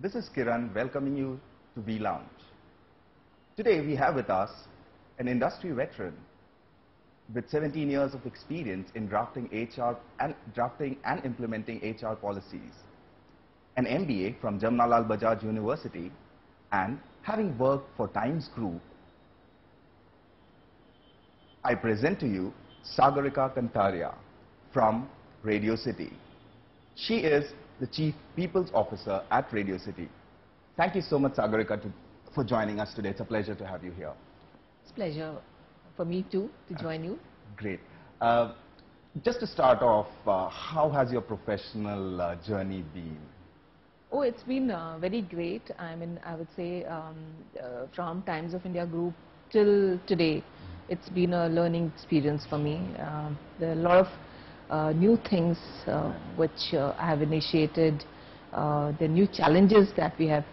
This is Kiran welcoming you to V Lounge. Today we have with us an industry veteran with 17 years of experience in drafting and implementing HR policies, an MBA from Jamnalal Bajaj University, and having worked for Times Group. I present to you Sagarika Kantaria from Radio City. She is the Chief People's Officer at Radio City. Thank you so much, Sagarika, for joining us today. It's a pleasure to have you here. It's a pleasure for me too to join you. Great. Just to start off, how has your professional journey been? Oh, it's been very great. I mean, I would say from Times of India Group till today, it's been a learning experience for me. There are a lot of new things which I have initiated, the new challenges that we have,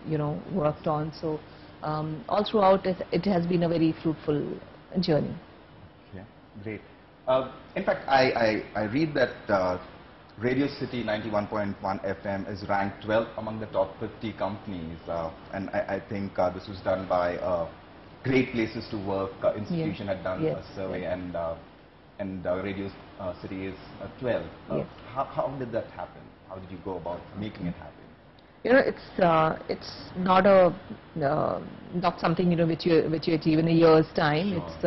worked on. So all throughout, it has been a very fruitful journey. Okay, great. In fact, I read that Radio City 91.1 FM is ranked 12th among the top 50 companies, and I think this was done by Great Places to Work institution had done a survey, and Radio City is 12. How did that happen? How did you go about making it happen? It's not something which you achieve in a year's time. Sure. It's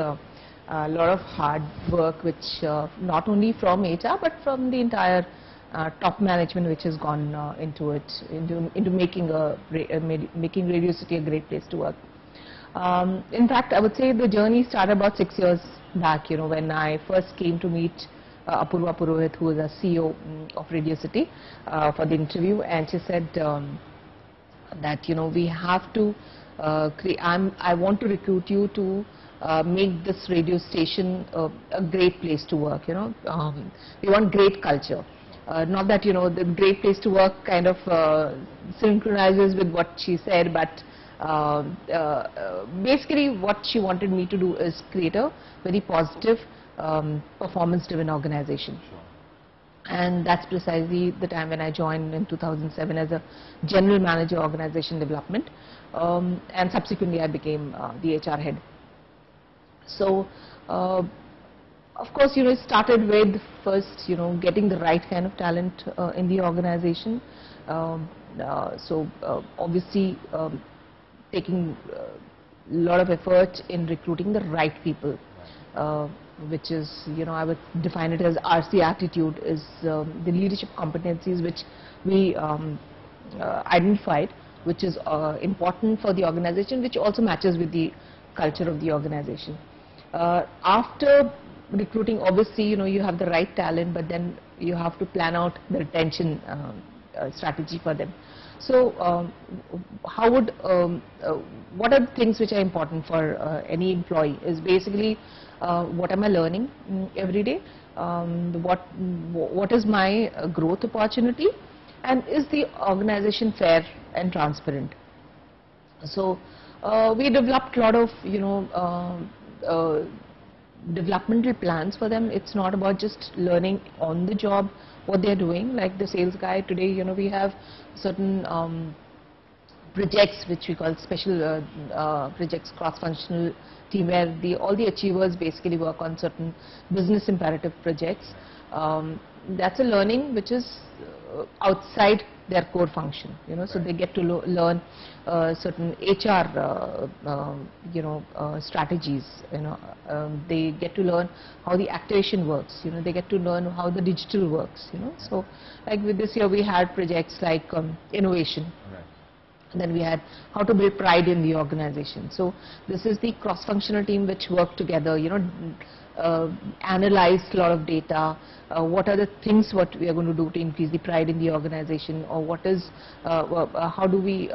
a lot of hard work, which not only from HR but from the entire top management, which has gone into it, into making Radio City a great place to work. In fact, I would say the journey started about 6 years back, when I first came to meet Apurva Purohit, who is a CEO of Radio City, for the interview, and she said that, we have to, I want to recruit you to make this radio station a great place to work, we want great culture. Not that, the great place to work kind of synchronizes with what she said, but basically what she wanted me to do is create a very positive performance-driven organization. Sure. And that's precisely the time when I joined in 2007 as a General Manager Organization Development, and subsequently I became the HR head. So of course, it started with first, getting the right kind of talent in the organization. Obviously taking a lot of effort in recruiting the right people, which is, I would define it as RC attitude, is the leadership competencies which we identified, which is important for the organization, which also matches with the culture of the organization. After recruiting, obviously, you have the right talent, but then you have to plan out the retention strategy for them. So what are the things which are important for any employee is basically what am I learning every day, what is my growth opportunity, and is the organization fair and transparent. So we developed a lot of developmental plans for them. It's not about just learning on the job what they're doing, like the sales guy today. We have certain projects which we call special projects, cross-functional team, where all the achievers basically work on certain business imperative projects. That's a learning which is outside their core function, so they get to learn certain HR strategies, they get to learn how the activation works, they get to learn how the digital works, so like with this year we had projects like innovation. Right. Then we had how to build pride in the organization. So this is the cross-functional team which worked together, analyzed a lot of data, what are the things what we are going to do to increase the pride in the organization, or what is, how do we,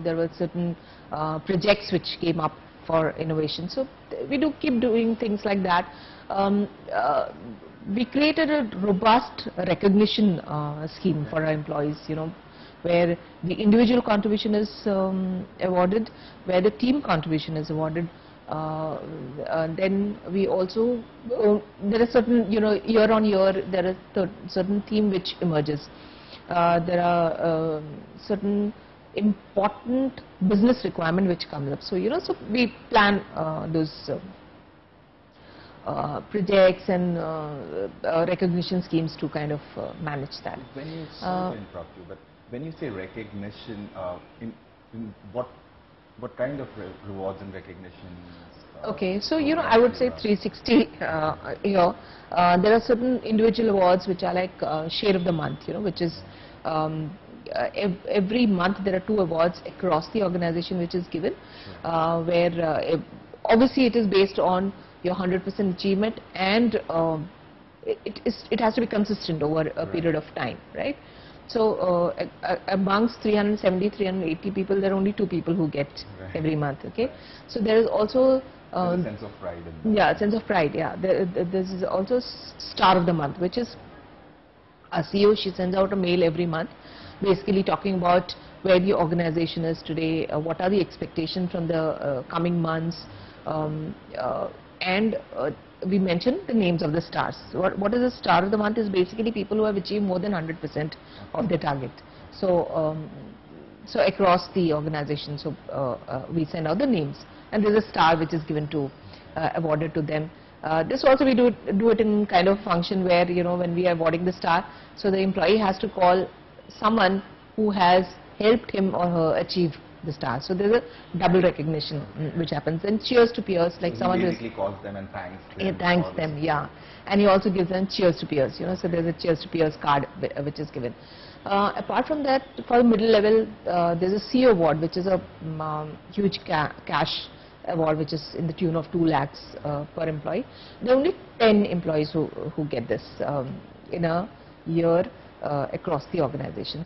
there were certain projects which came up for innovation. So we do keep doing things like that. We created a robust recognition scheme for our employees, where the individual contribution is awarded, where the team contribution is awarded. Then we also, there are certain, year on year, there is certain theme which emerges. There are certain important business requirement which comes up. So, so we plan those projects and recognition schemes to kind of manage that. When you, sorry to interrupt you, but when you say recognition, in what kind of rewards and recognitions? Okay, so I would say 360. There are certain individual awards which are like share of the month, which is every month there are 2 awards across the organization which is given, where obviously it is based on your 100% achievement, and it has to be consistent over a period of time, right? So amongst 370, 380 people, there are only 2 people who get every month. Okay, so there is also a sense of pride in that. Yeah, sense of pride. Yeah, this is also star of the month, which is a CEO. She sends out a mail every month, basically talking about where the organization is today, what are the expectations from the coming months, and we mentioned the names of the stars. What is a star of the month is basically people who have achieved more than 100% of their target. So, so across the organization, so we send out the names, and there's a star which is given to, awarded to them. This also we do it in kind of function where, when we are awarding the star, so the employee has to call someone who has helped him or her achieve the star. So there's a double recognition which happens, and cheers to peers, like So someone he who basically calls them and thanks them. he thanks them, yeah, and he also gives them cheers to peers. So there's a cheers to peers card which is given. Apart from that, for the middle level, there's a CEO award, which is a huge cash award, which is in the tune of 2 lakhs per employee. There are only 10 employees who get this in a year across the organization.